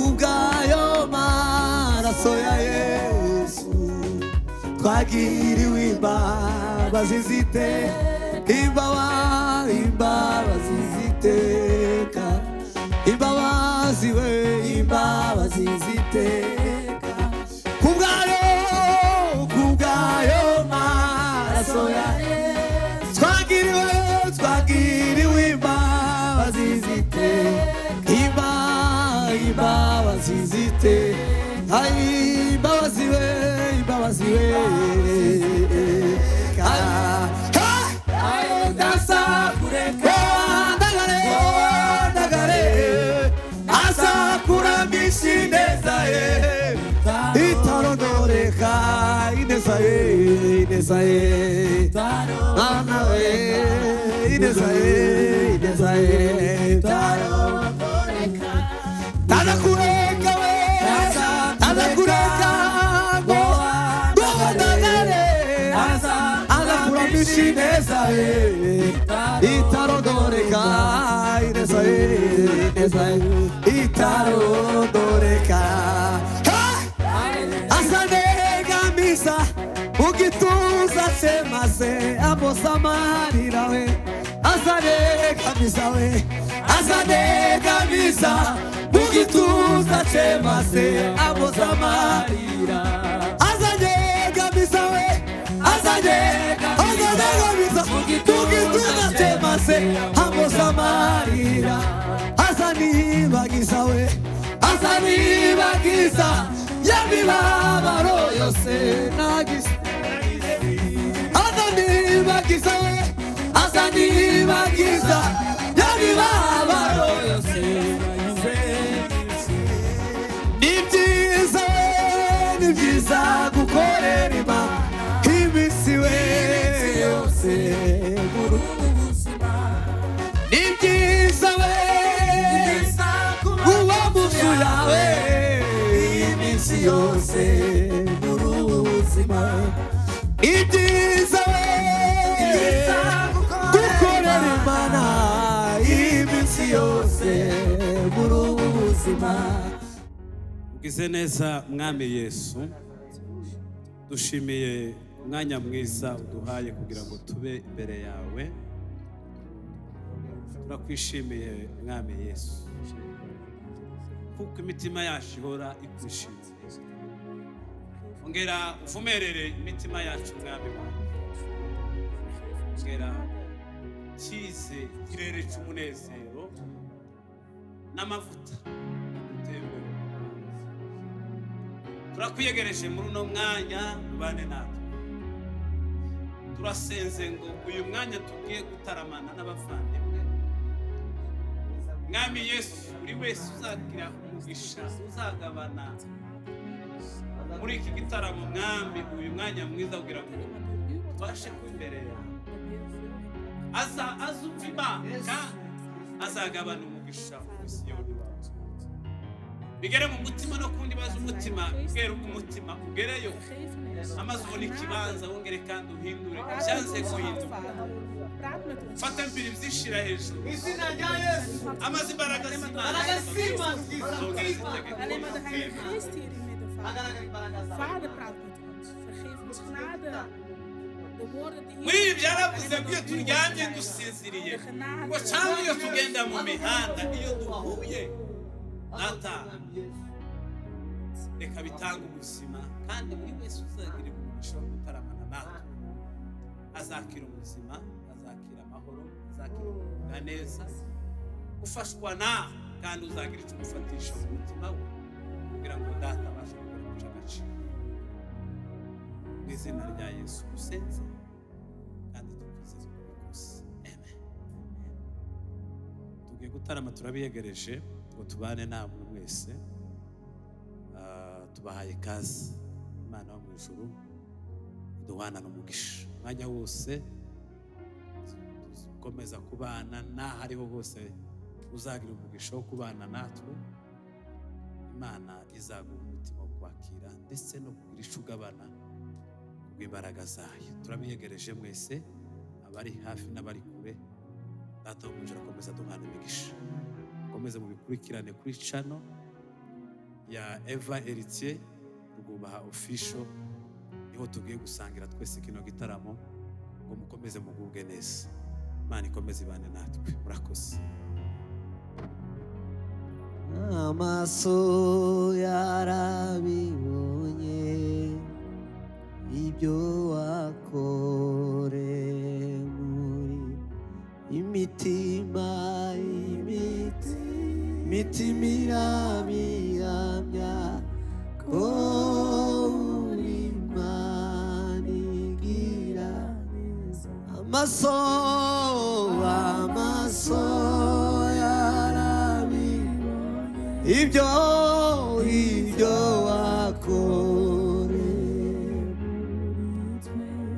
kubw'ayo maraso ya Yesu twagiriwe imbabazi z'iteka, imbabazi z'iteka, imbabazi we, imbabazi z'iteka, kubw'ayo maraso ya Yesu twagiriwe imbabazi z'iteka, imbabazi z'iteka, imbabazi we, imbabazi we, ndasakureka ndagare asakuramisha ineza ye itarondoreka, ineza ye, ineza ye mwana we, ineza ye, ineza ye itarondoreka, tadakureka we, tadakureka ngo ndagare asakuramisha ineza ye itarondoreka, ineza ye, ineza ye itarondoreka, asanegamiza ugituza se maze amosamarira we, asanegamiza we, asanegamiza ugituza se maze amosamarira, asanegamiza we, asanegamiza ugituza se maze amosamarira, asanibagiza we, asanibagiza yamibabaro yose nagize, asanibagiza we, asanibagiza yamibabaro yose nagize, ni byiza gukorera Imana iminsi we yose mu buzima, ni byiza we kuba mu nzu yawe iminsi yose mu buzima, ibyiza we gukorera Imana iminsi yose mu buzima. Ugize neza mwami Yesu, dushimiye umwanya mwiza uduhaye kugira ngo tube imbere yawe, turakwishimiye mwami Yesu kuko imitima yacu ihora ikwishimiye, ongera uvumerere imitima yacu mwami wawe, ongera kize ikirere cy'umunezero n'amavuta utewe, turakwiyegereje muri uno mwanya ubane natwe, turasenze ngo uyu mwanya tugiye gutaramana n'abavandimwe mwami Yesu, buri wese uzagira umugisha uzagabana muri iki gitaramo mwami, uyu mwanya mwiza kugira ngo tubashe imbere yawe, azumva Imana azagabana umugisha Siyoni wawe, bigere mu mutima no kundi baza umutima, bigere umutima ugereyo, amaze ubona ikibanza wongere kandi uhindure byanze guhinduka, fata mbere byishira hejuru izina rya Yesu, amaze imbaraga z'Imana Vader, praat met ons. Vergeef ons genade. De woorden die muri byaravuze ko iyo turyamye dusinziriye ngo cyangwa iyo tugenda mu mihanda, iyo duhuye data reka bitanga ubuzima, kandi buri wese uzagira umugisha wo gutaramana natwe azakira ubuzima, azakira amahoro, azakira neza, ufashwa na kandi uzagira icyo gufatisha mu mutima we kugira ngo data abashe kugurisha agaciro. Mu izina rya Yesu usenze kandi tukwizeza ubikoze, amen. Tugiye gutarama, turabiyegereje ngo tubane namwe mwese, tubahaye ikaze. Imana wo mu ijuru duhana n'umugisha mwanya wose, komeza kubana naho ariho hose, uzagira umugisha wo kubana natwe, Imana izaguha umutima wo kwakira ndetse no kugira icyo ugabana kubw'imbaraga zayo. Turabiyegereje mwese, abari hafi n'abari kure, data wo mu ijuru akomeza duhana imigisha, komeza mu bikurikirane kuri channel, ya Eva Héritier Rwubaha official, niho tugiye gusangira twese kino gitaramo, ngo mukomeze mugubwe neza. Imana ikomeze ibane natwe. Murakoze. Amaso yarabibonye ibyo wakoreye muri imitima irabihamya ko uri Imana igira neza. Amaso ibyo wakoreye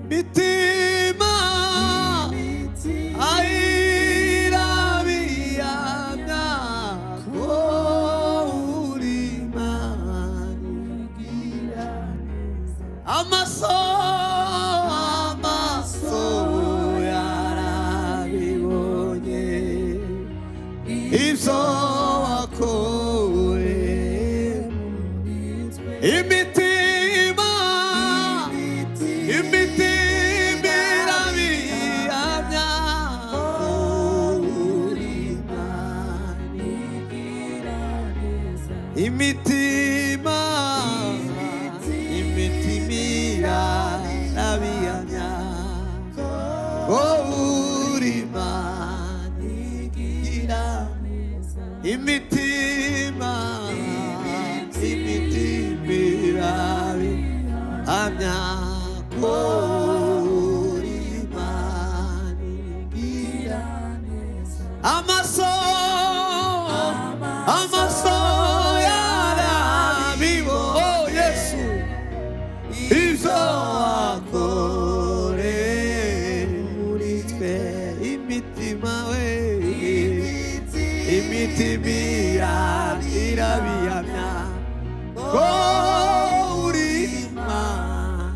mitima irabihamya ko uri Imana igira neza. Amaso yarabibonye ibyo imitima irabihamya ko uri Imana igira neza. Imitima irabihamya ko uri Imana igira neza. Imitima irabihamya ko uri Imana igira neza. Amaso yarabibonye Yesu ibyo wakoreye muri twe. Imitima irabihamya ko uri Imana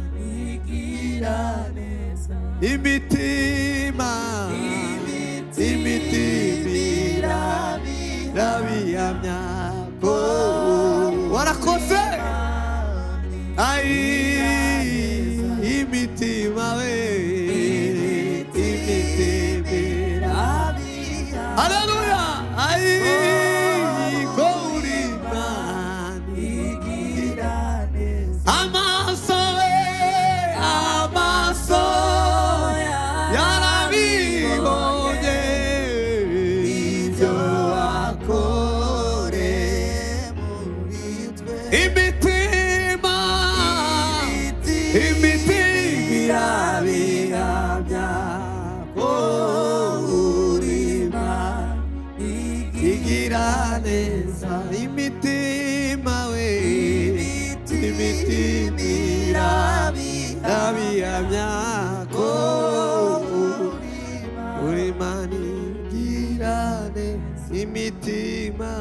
igira neza. Imitima irabihamya ko warakoze. Imitima haleluya ko uri Imana igira neza. Amaso yarabibonye ibyo wakoreye muri twe. Imitima irabihamya ko uri Imana igira neza. Imitima irabihamya ko uri Imana igira neza. Imitima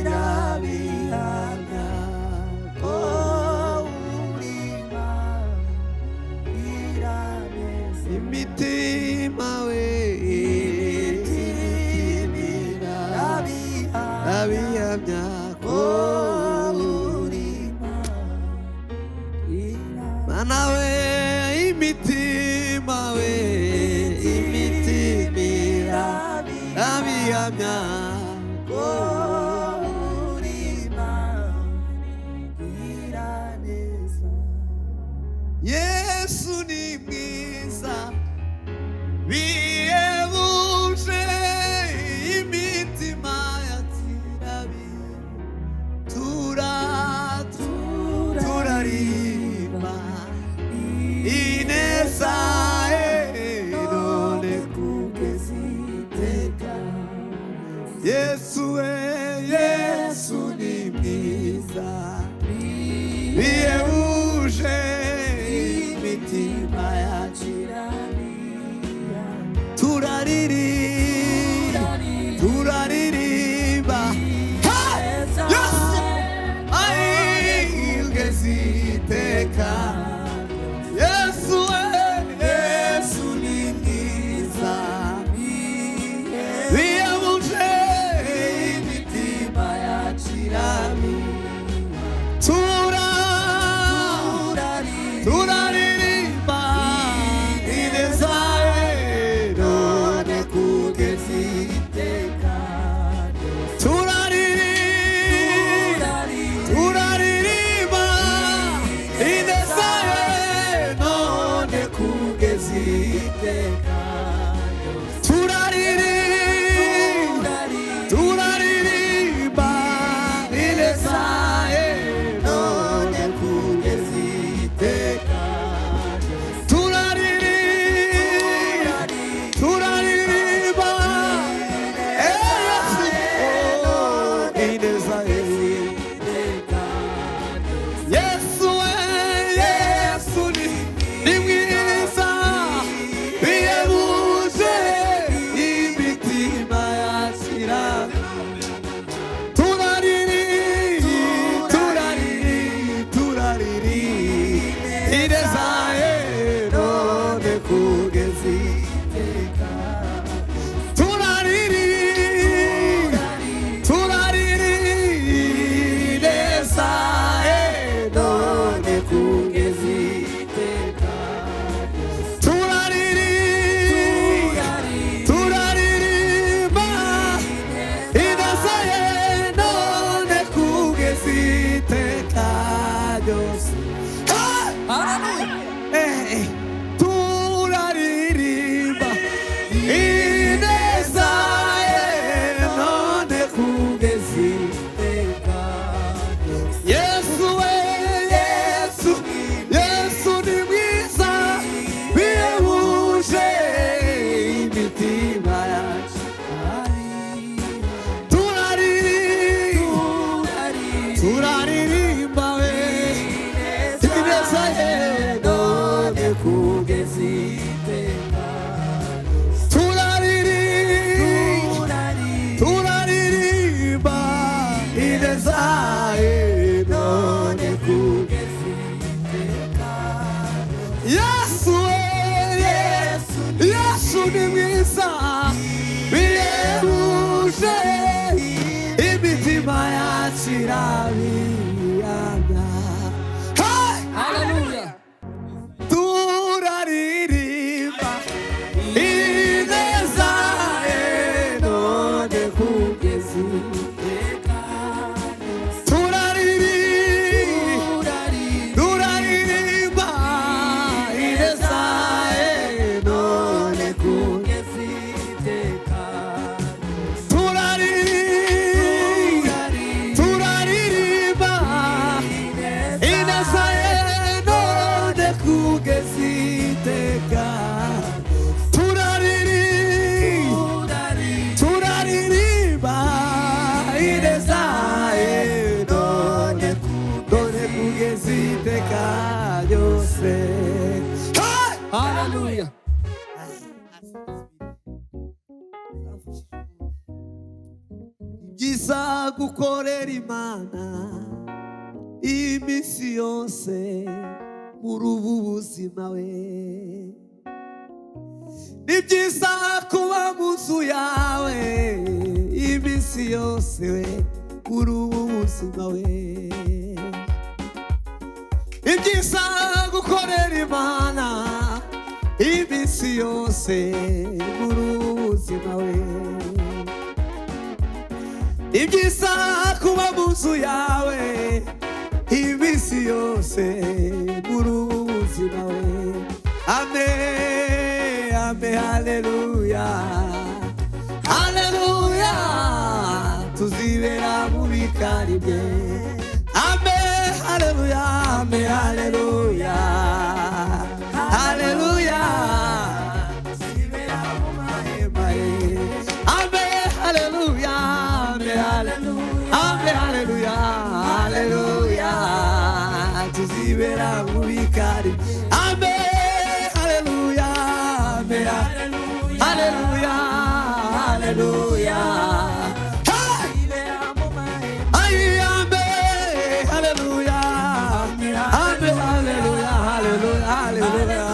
irabihamya ko uri Imana igira neza. Imitima irabihamya ko uri Imana imitima irabihamya ko uri Imana igira neza. Yesu ni mwiza bihebuje, imitima yacu turaririmba ineza none kugeza iteka. Yesu ni mwiza bihebuje, imitima yacu turaririmba kugeza iteka. Yesu ni mwiza bihebuje, ineza ye. Yesu we, Yesu ni mwiza, bihebuje imitima yakira. Turariri ineza ye none kugeza iteka. Turariri ineza ye none kugeza iteka. Turaririmba ineza ye none kugeza iteka ryose. Turaririmba ineza ye none kugeza iteka. Yesu we, Yesu ni mwiza, bihebuje imitima yacu. Turaririmba we ineza ye none kugeza iteka. Turaririmba ineza ye none kugeza iteka. Yesu we, Yesu ni mwiza, bihebuje imitima yacu irabirana. Hallelujah. Turaririmba ineza ye none kugeza iteka. Turaririmba ineza ye none kugeza iteka. Turaririmba ineza ye none kugeza iteka. Turaririmba ineza ye none kugeza iteka ryose. Hallelujah. Byiza gukorera Imana iminsi yose muri ubu buzima we. Ni byiza kuba mu nzu yawe iminsi yose we muri ubu buzima we. Ni byiza gukorera Imana iminsi yose muri ubu buzima we. Ni byiza kuba mu nzu yawe iminsi yose muri ubu buzima we. Amen, amen, haleluya, haleluya, tuzibera mu bikari bye. Amen, haleluya, amen, haleluya, haleluya, tuzibera mu mahema ye. Amen, haleluya, amen, haleluya, amen, haleluya, haleluya, tuzibera mu bikari. Amen, haleluya, amen, haleluya, haleluya. Ay, amen, haleluya, amen, haleluya, haleluya, haleluya.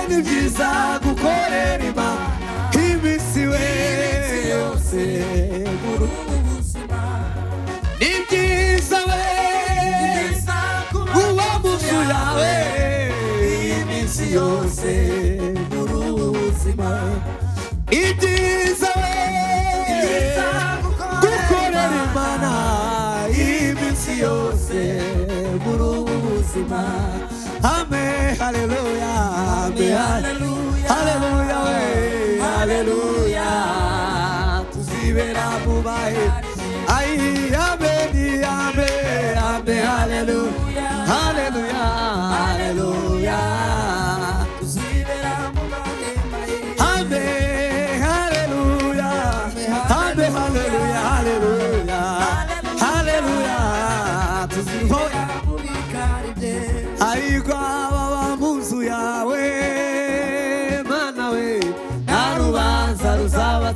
Ni byiza gukorera Imana iminsi we yose muri ubu buzima. Ni byiza we kuba mu nzu yawe iminsi yose muri ubu buzima. Ibyiza we gukorera Imana iminsi yose muri ubu buzima. Amen, haleluya, amen, haleluya we, haleluya, tuzibera mu bahe. Ay, amen, amen, amen, haleluya, haleluya, haleluya, tuzibera mu bahe.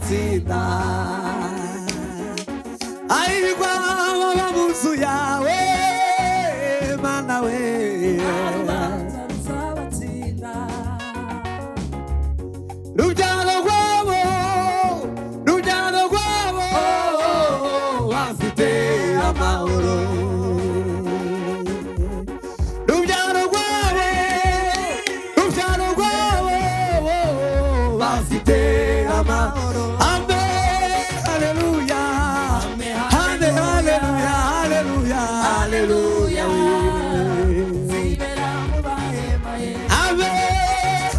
uzatsinda ahirwa ababa mu nzu yawe mana we rubyaro rwabo bafite amahoro rubyaro rwabo bafite amahoro amen haleluya haleluya haleluya haleluya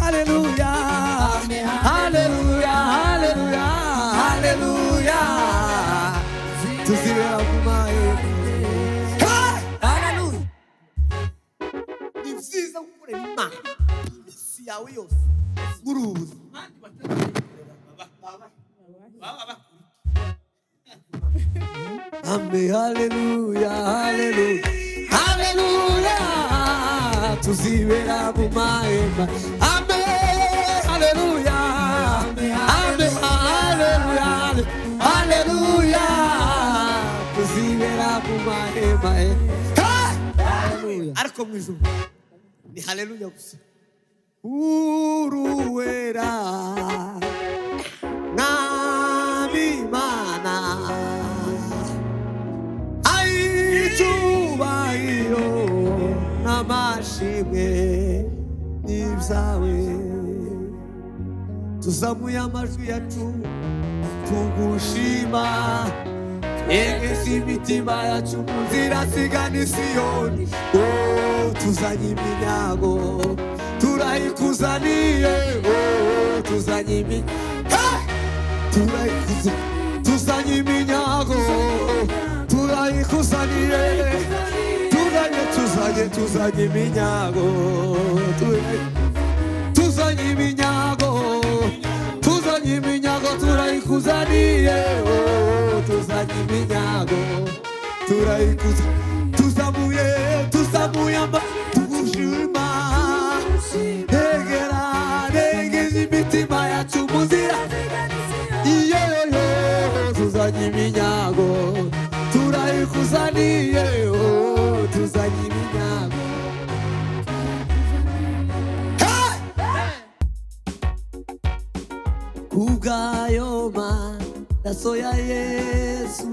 haleluya haleluya haleluya haleluya tuzibera mu mahema haleluya ni byiza gukorera Imana iminsi yawe yose muri ubu buzima amen haleluya haleluya haleluya tuzibera mu mahema amen haleluya amen haleluya haleluya tuzibera mu mahema haleluya ariko mwijuru ni haleluya gusa uruwera n'abimana ayicubahiro n'amashimwe n'ibyawe tuzamuye amajwi yacu tugushima twegeze imitima yacu mu nzira zigana i Siyoni tuzanye iminyago turayikuzaniye tuzanye tuzanye iminyago turayikuzaniye tuzanye iminyago tuzanye iminyago turayikuzaniye tuzanye iminyago tuzamuye tugushima negeze imitima yacu mu nzira tuzanye iminyago turayikuzaniye tuzanye iminyago kubw'ayo maraso ya Yesu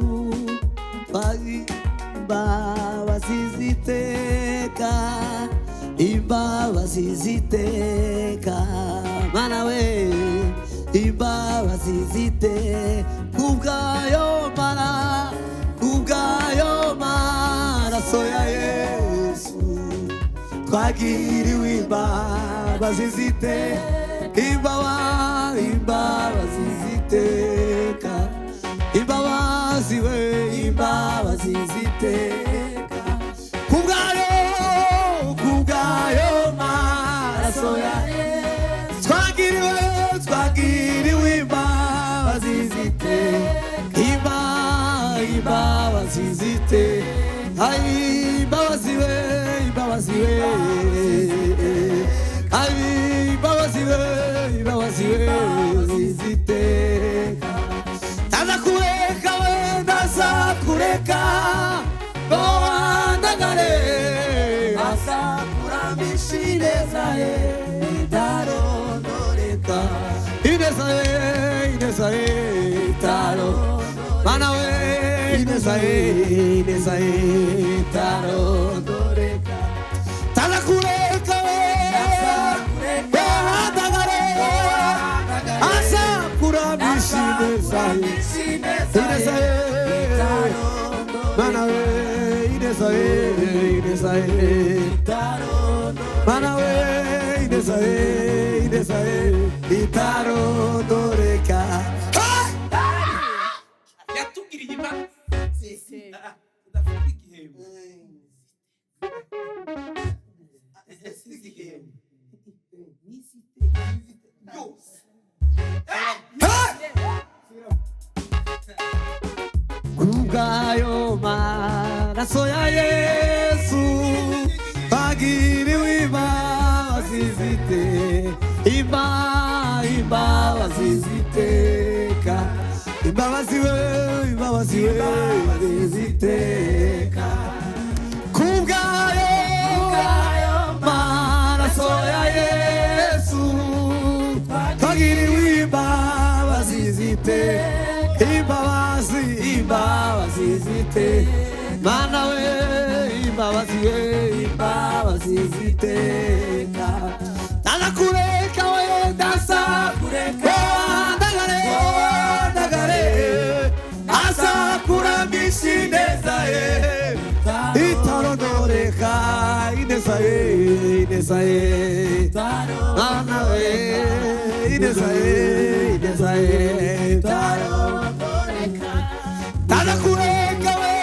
imbabazi ziteka imbabazi ziteka mana we imbabazi ziteka kubw'ayo maraso ya Yesu twagiriwe imbabazi ziteka imbabazi ziteka imbabazi we imbabazi ziteka kubw'ayo maraso ya Yesu twagiriwe imbabazi ziteka imbabazi ziteka imbabazi we imbabazi ziteka ndazakureka ngo wandagare azakuramisha ineza ye itarondoreka ineza ye itarondoreka mana we ineza ye itarondoreka ndazakureka wandagare azakuramisha ineza ye mana we ineza ye mana we ineza ye itarondoreka yatugiriye imana udafite igihembo kubw'ayo maraso ya Yesu bagiriwe imbabazi ziteka imbabazi ziteka imbabazi we imbabazi we ziteka kubwayo maraso ya Yesu twagiriwe imbabazi ziteka imbabazi ziteka mana we imbabazi ziteka tanakureka we dasakureka ndagare asakuramisha ineza ye itarondoreka ineza ye mana we ineza ye itarondoreka tanakureka we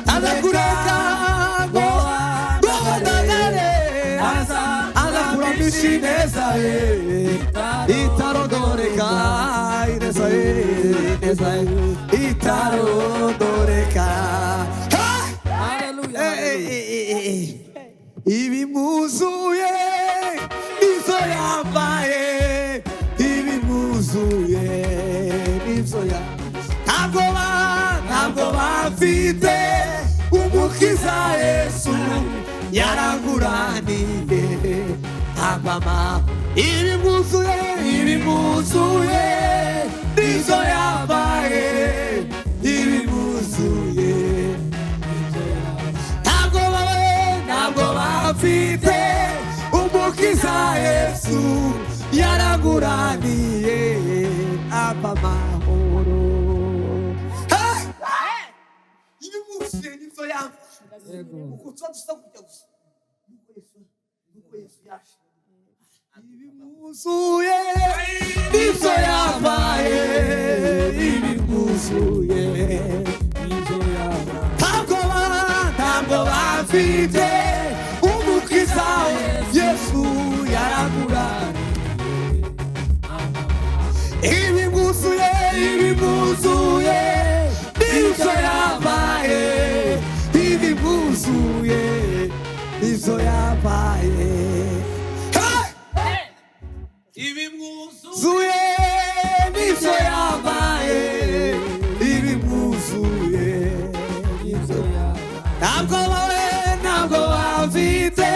tanakureka ineza ye itarodoreka ineza ye itarodoreka ibimuzuye nizo yambaye ibimuzuye nizo ntabwo bafite umukiza Yesu yaranguraniye abama ibimuzuye nizo yambaye ibimuzuye ntabwo bafite umukiza Yesu yaranguraniye abamahoro ibimuzuye nizo yambaye uko tuza kujya gusa nuko Yesu yaje ibimuzuye nizo yambaye ibimuzuye nizo yambaye ntabwo bafite umukiza Yesu yaranguraniye ibimuzuye nizo yambaye ibimuzuye nizo yambaye ibimuzuye nizo yambaye ibimuzuye nizo yambaye ntabwo bafite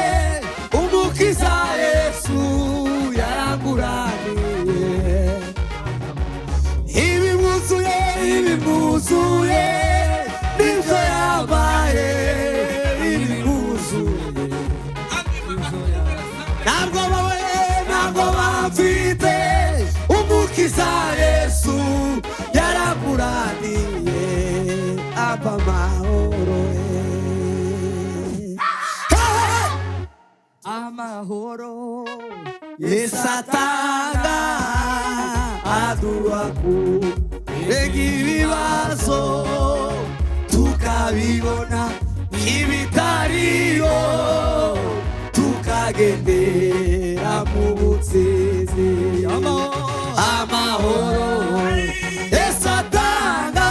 umukiza Yesu yaranguraniye ibimuzuye nizo yambaye ibimuzuye ntabwo bafite umukiza Yesu yaranguraniye abamahoro amahoro Yesu atanga aduha kurega ibibazo tukabibona nk'ibitariyo tukagendera mu butsinzi amahoro Yesu atanga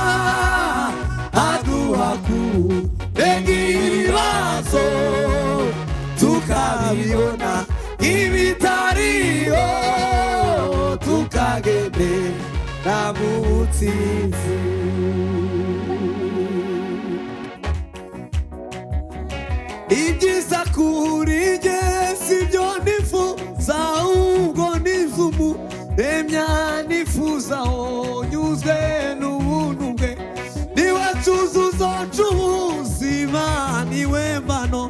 aduha kurega ibibazo tukabibona nk'ibitariyo tukagendera mu butsinzi ibyiza kuri jye sibyo nifuza ahubwo nizumuremya nifuzaho nyuzwe n'ubuntu bwe niwe cyuzuzo cy'ubuzima niwe mbano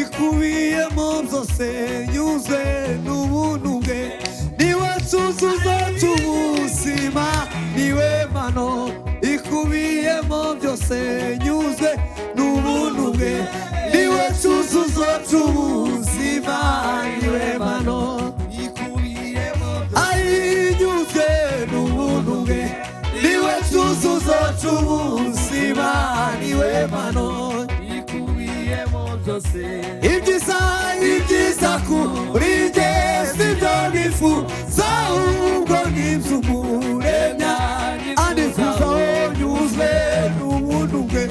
ikubiyemo byose nyuzwe n'ubuntu bwe niwe cyuzuzo cy'ubuzima niwe mbano ikubiyemo byose nyuzwe n'ubuntu bwe niwe cyuzuzo cy'ubuzima niwe mbano ikubiyemo ayinyuzwe n'ubuntu bwe niwe cyuzuzo cy'ubuzima niwe mbano ikubiyemo byose ibyiza kuri jye sibyo nifuza ahubwo n'iby'umuremya anifuzaho nyuzwe n'ubuntu bwe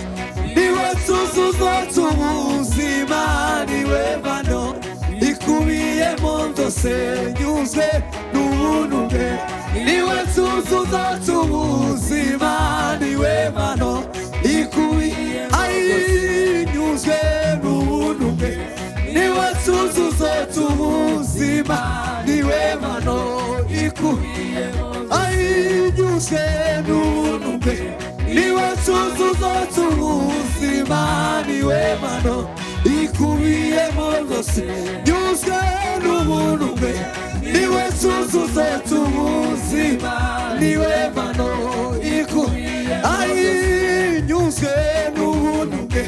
niwe cyuzuzo cy'ubuzima niwe mbano ikubiyemo byose nyuzwe n'ubuntu bwe niwe cyuzuzo cy'ubuzima n'ubuzima niwe mano ikubiyemo ayinyuze n'ubuntu bwe niwe cyuzuzo cy'ubuzima niwe mano ikubiyemo rwose nyuzwe n'ubuntu bwe niwe cyuzuzo cy'ubuzima niwe mano ikubiyemo ayinyuze n'ubuntu bwe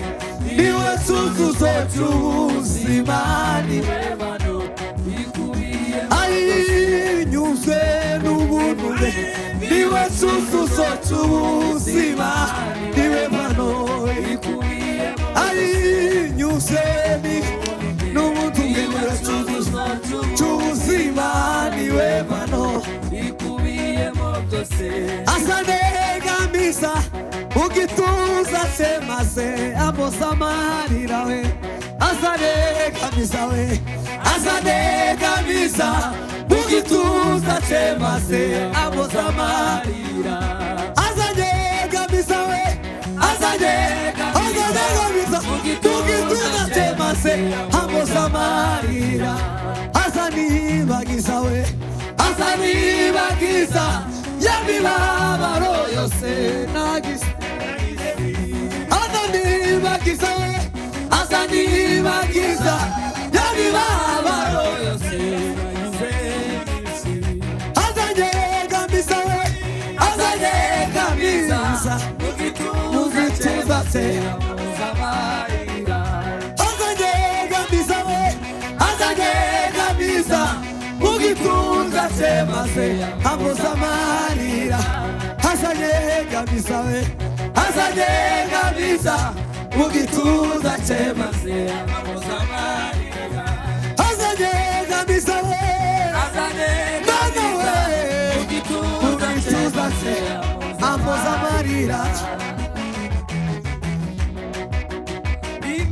niwe cyuzuzo cy'ubuzima niwe mano ikubiyemo ayinyuze n'ubuntu bwe niwe cyuzuzo cy'ubuzima niwe mano ikubiyemo ayinyuze n'ubuntu bwe niwe cyuzuzo cy'ubuzima niwe mano ikubiyemo byose asanegamiza ugituza se maze ampoza amarira we asanegamiza we asanegamiza ugituza se maze ampoza amarira asanegamiza we asanegamiza ugituza se maze ampoza amarira asanibagiza we asanibagiza yamibabaro yose nagize asanibagiza we asanibagiza yamibabaro yose nagize asanyegamiza we asanyegamiza mugituza se asanyegamiza we asanyegamiza mugituza se maze ampoza amarira asanyegamiza we asanyegamiza mugituza se maze ampoza amarira asanyegamiza we asanyegamiza mugituza se ampoza amarira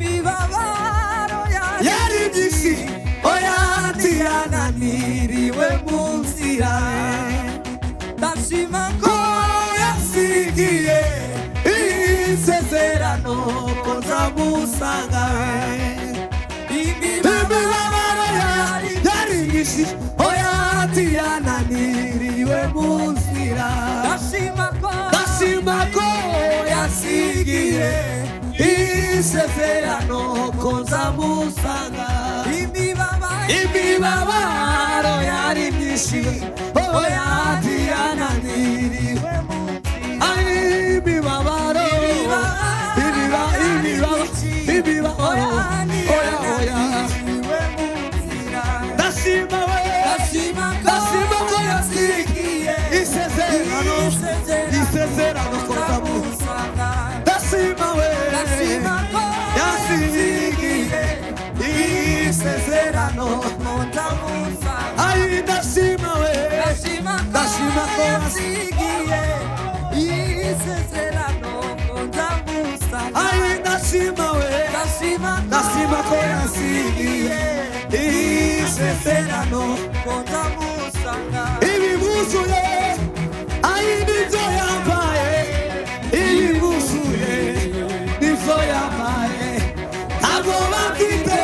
imibabaro yari byinshi oya ntiyananiriwe mu nzira ndashima ko yasigiye isezerano ko nzamusanga imibabaro yari byinshi oya ntiyananiriwe mu nzira ndashima ko yasigiye isezerano ko nzamusanga imibabaro yari myinshi oya ntiyananiriwe imibabaro imibabaro oya ndashima we ndashima ko yasigiye isezerano ko nzamusanga ndashima we yasigiye isezerano ai ndashima we ndashima ko yasigiye isezerano ai ndashima we ndashima ko yasigiye isezerano ibibuzuye ai nibyo yambaye ibibuzuye nibyo yambaye ntabwo bafite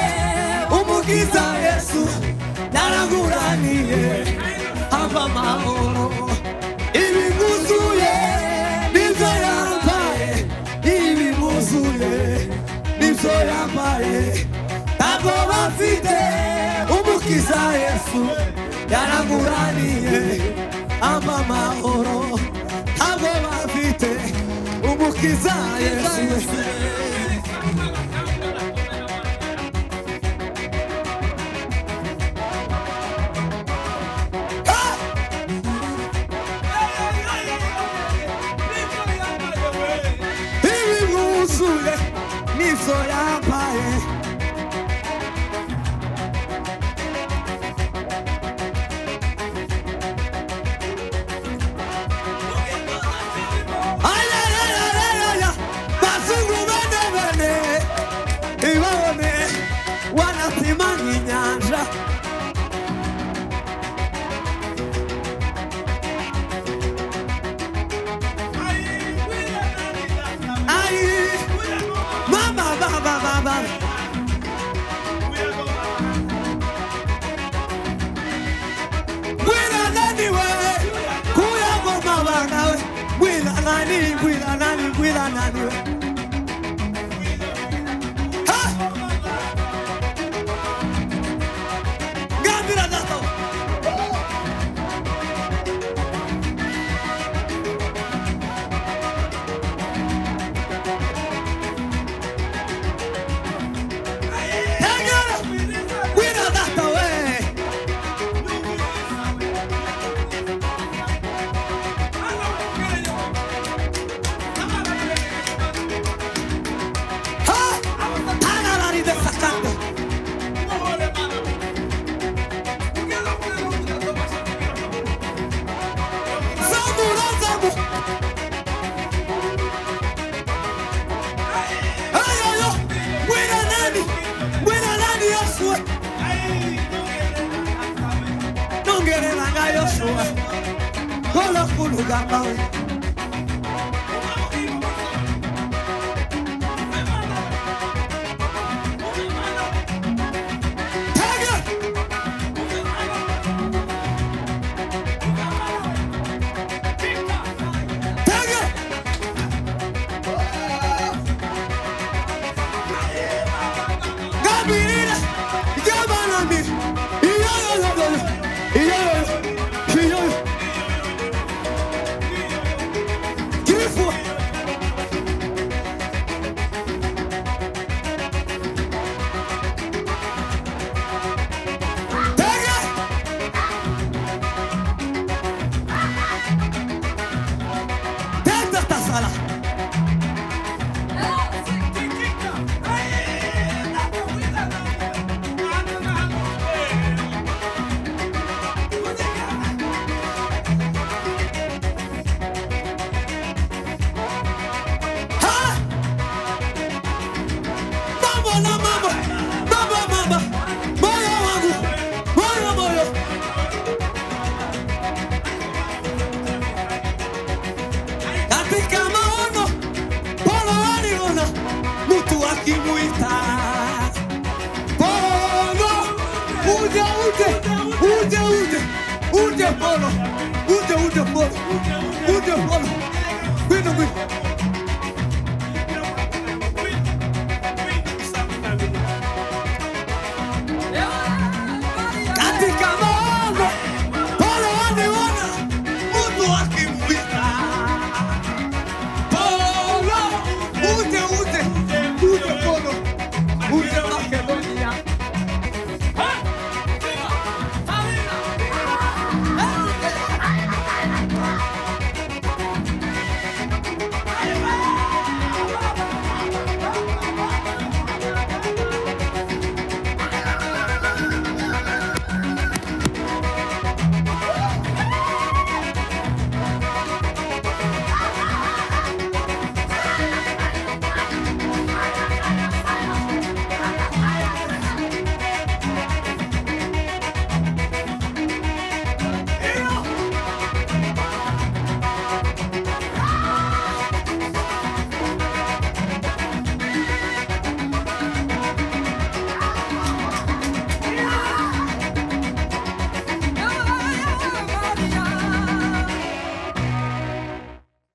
umukiza Yesu yaraguraniye ava amahoro ibibuzuye nibyo yambaye ibibuzuye nibyo yambaye ntabwo bafite umukiza Yesu yaraguraniye ava amahoro ntabwo bafite umukiza Yesu nizo yambaye bazungu bane ibone wanasimama inyanja Yoshua. Kola kuluga mawe. Uje polo. Uje polo. Vino, vino.